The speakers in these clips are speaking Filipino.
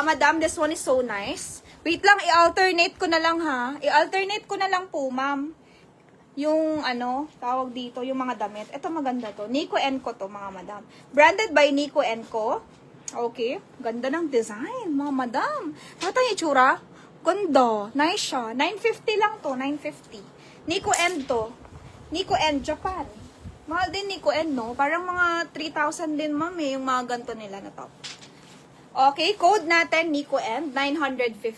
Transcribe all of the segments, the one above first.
madam, this one is so nice. Wait lang, i-alternate ko na lang ha. I-alternate ko na lang po, ma'am. Yung ano, tawag dito, yung mga damit. Ito maganda to. Nico & Co to, mga madam. Branded by Nico & Co. Okay. Ganda ng design, mga madam. Nakita yung itsura? Ganda. Nice siya. 950 lang to, 950. Nico & to. Nico & Japan. Mahal din Nico & no? Parang mga 3,000 din, ma'am, yung mga ganito nila na top. Okay, code natin, Nico & 950.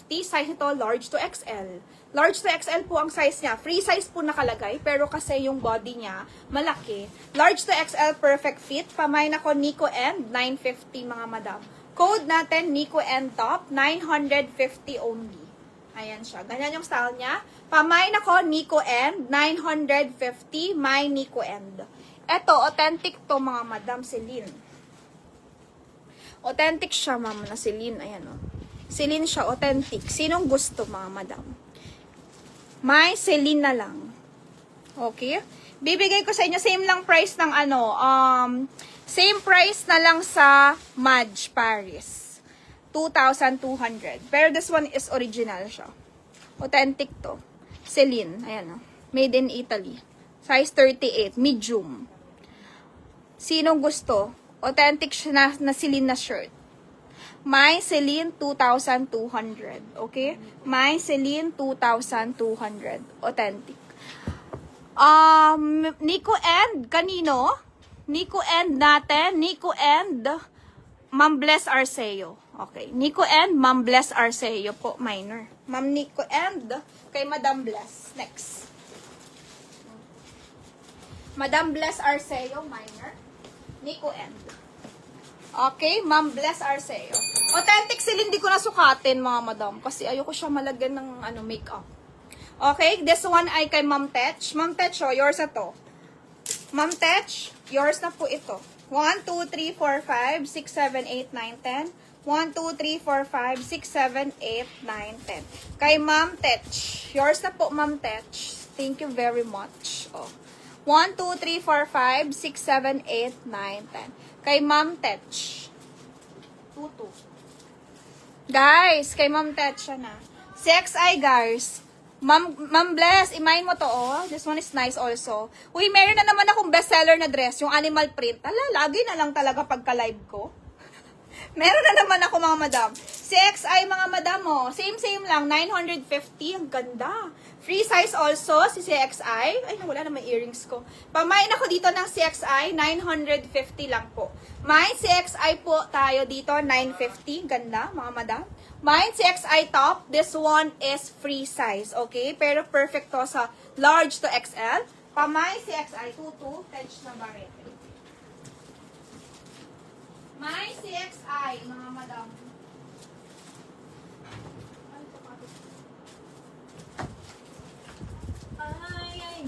Size ito, large to XL. Large to XL po ang size niya. Free size po nakalagay, pero kasi yung body niya malaki. Large to XL, perfect fit. Pamain ako, Nico & 950, mga madam. Code natin, Nico & top, 950 only. Ayan siya. Ganyan yung style niya. Pamain ako, Nico & 950, my Nico & Eto, authentic to, mga madam, Celine. Authentic siya, ma'am, na Celine. Ayan, o. Celine siya, authentic. Sinong gusto, mga madam? May Celine na lang. Okay? Bibigay ko sa inyo, same lang price ng ano, same price na lang sa Madge Paris. 2,200. Pero this one is original siya. Authentic to. Celine. Ayan, o. Made in Italy. Size 38. Medium. Sinong gusto? Authentic siya na Celine na shirt. My Celine 2,200. Okay? My Celine 2,200. Authentic. Nico & kanino? Nico & natin. Nico & Ma'am Bless Arceo. Okay. Nico & Ma'am Bless Arceo po, minor. Ma'am Nico & kay Madam Bless. Next. Madam Bless Arceo, minor. Nico & Okay, Ma'am Bless Arceo. Authentic Celine, hindi ko nasukatin, mga madam. Kasi ayoko siya malagyan ng makeup. Okay, this one ay kay Ma'am Tech. Ma'am Tech, oh, yours na to. Ma'am Tech, yours na po ito. 1, 2, 3, 4, 5, 6, 7, 8, 9, 10. 1, 2, 3, 4, 5, 6, 7, 8, 9, 10. Kay Ma'am Tech. Yours na po, Ma'am Tech. Thank you very much. Oh. 1, 2, 3, 4, 5, 6, 7, 8, 9, 10. Kay Ma'am Tech. 2, 2. Guys, kay Ma'am Tech siya na. CXI, guys. Ma'am Bless, imayin mo to, oh. This one is nice also. Uy, meron na naman akong bestseller na dress, yung animal print. Ala, lagi na lang talaga pagka-live ko. Meron na naman ako, mga madam. CXI, mga madam, oh. Same lang, 950. Ang ganda. Free size also, si CXI. Ay, wala na may earrings ko. Pamain ako dito ng CXI, 950 lang po. May CXI po tayo dito, 950. Ganda, mga madam. May CXI top. This one is free size, okay? Pero perfect to sa large to XL. Pamay CXI, 22. Tench na barret. May CXI, mga madam. Ay.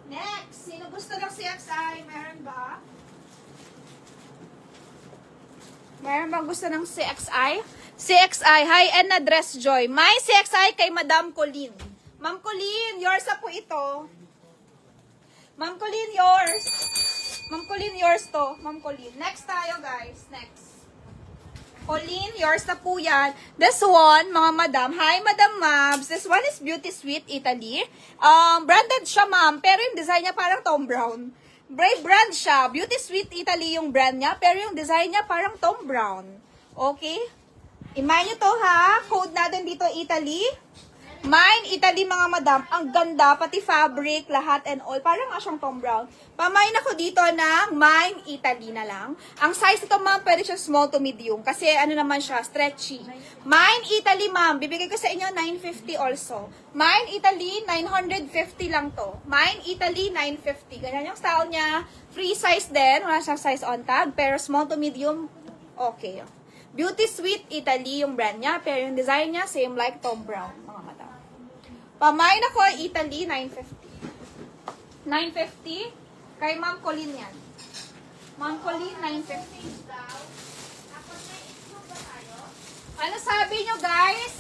Next, sino gusto ng CXI? Meron ba? Meron bang gusto ng CXI? CXI, high-end na dress, Joy. May CXI kay Madam Colleen. Ma'am Colleen, yours na po ito. Ma'am Colleen, yours. Ma'am Colleen, yours to. Ma'am Colleen. Next tayo, guys. Next. Colleen, yours na po yan. This one, mga madam. Hi, Madam Mabs. This one is Beauty Sweet Italy. Branded siya, ma'am. Pero yung design niya parang Tom Brown. Brave brand siya. Beauty Sweet Italy yung brand niya. Pero yung design niya parang Tom Brown. Okay? Imayin nyo to, ha? Code natin dito, Italy. Mine, Italy, mga madam. Ang ganda. Pati fabric, lahat and all. Parang nga siyang Tom Brown. Pamain ako dito ng Mine, Italy na lang. Ang size ito, ma'am, pwede siya small to medium. Kasi ano naman siya, stretchy. Mine, Italy, ma'am. Bibigay ko sa inyo, 950 also. Mine, Italy, 950 lang to. Mine, Italy, 950. Ganyan yung style niya. Free size din. Wala siyang size on tag. Pero small to medium, okay. Beauty Sweet Italy yung brand niya. Pero yung design niya, same like Tom Brown, mga madam. Pamain ako, Italy, 950. 950. Kay Ma'am Colleen yan. Ma'am Colleen, 950. sabi nyo guys,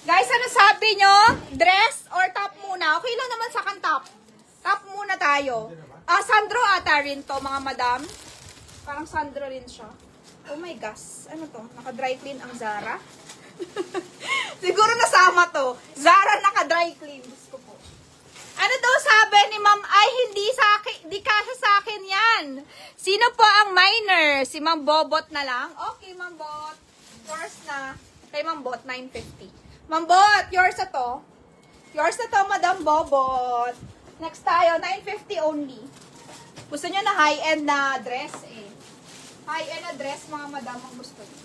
guys, ano sabi nyo? Dress or top muna? Okay lang naman sa akin top. Top muna tayo. Sandro ata rin to, mga madam. Parang Sandro rin siya. Oh my gosh. Ano to? Naka-dry clean ang Zara? Siguro nasama to. Zara naka-dry clean. Diyos ko po. Ano daw sabi ni ma'am? Ay, hindi sa akin. Di kasya sa akin yan. Sino po ang minor? Si ma'am Bobot na lang? Okay, ma'am Bot. Yours na. Kay ma'am Bot, 950. Ma'am Bot, yours na to. Yours na to, Madam Bobot. Next tayo, 950 only. Gusto nyo na high-end na dress eh. High-end na dress, mga madam, ang gusto nyo.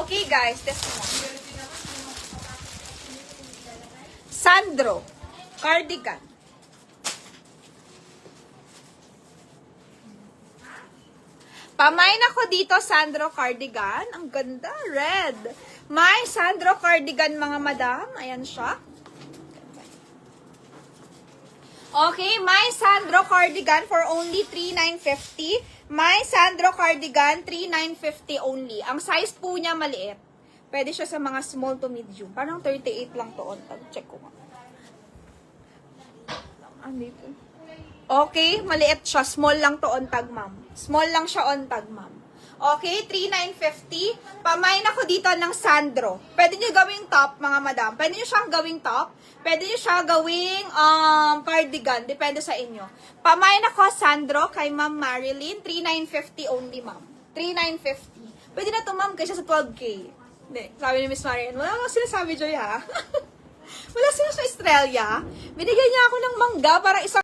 Okay guys, this one. Sandro. Cardigan. Pamain ako dito, Sandro cardigan. Ang ganda, red. May Sandro cardigan, mga madam. Ayan siya. Okay, may Sandro cardigan for only 3,950. May Sandro cardigan, 3,950 only. Ang size po niya maliit. Pwede siya sa mga small to medium. Parang 38 lang to on tag. Check ko nga. Andito. Okay, maliit siya. Small lang to on tag, ma'am. Small lang siya on tag, ma'am. Okay, 3,950. Pamain ako dito ng Sandro. Pwede nyo gawing top, mga madam. Pwede nyo siyang gawing top. Pwede nyo siya gawing cardigan. Depende sa inyo. Pamain ako Sandro kay Ma'am Marilyn. 3,950 only, ma'am. 3,950. Pwede na to, ma'am, kaysa sa 12K. Hindi, sabi ni Miss Marian. Wala akong sinasabi, Joy, ha? Wala sila sa Australia. Binigyan niya ako ng mangga para isang